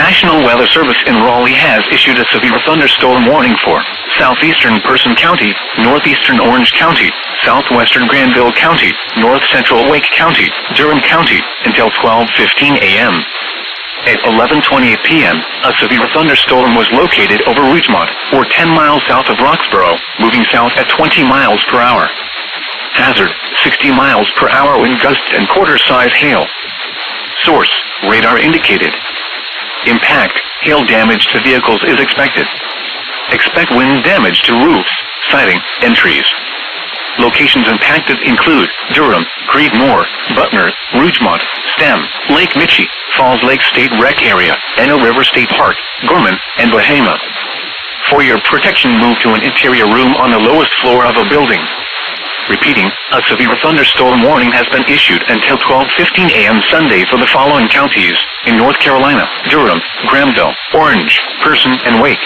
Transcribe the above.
National Weather Service in Raleigh has issued a severe thunderstorm warning for southeastern Person County, northeastern Orange County, southwestern Granville County, north central Wake County, Durham County, until 12:15 a.m. At 11:28 p.m., a severe thunderstorm was located over Rougemont, or 10 miles south of Roxborough, moving south at 20 miles per hour. Hazard, 60 miles per hour wind gusts and quarter-size hail. Source, radar indicated. Impact, hail damage to vehicles is expected. Expect wind damage to roofs, siding, and trees. Locations impacted include Durham, Creedmoor, Butner, Rougemont, Stem, Lake Michie, Falls Lake State Rec Area, Enno River State Park, Gorman, and Bahama. For your protection, move to an interior room on the lowest floor of a building. Repeating, a severe thunderstorm warning has been issued until 12:15 a.m. Sunday for the following counties in North Carolina: Durham, Granville, Orange, Person, and Wake.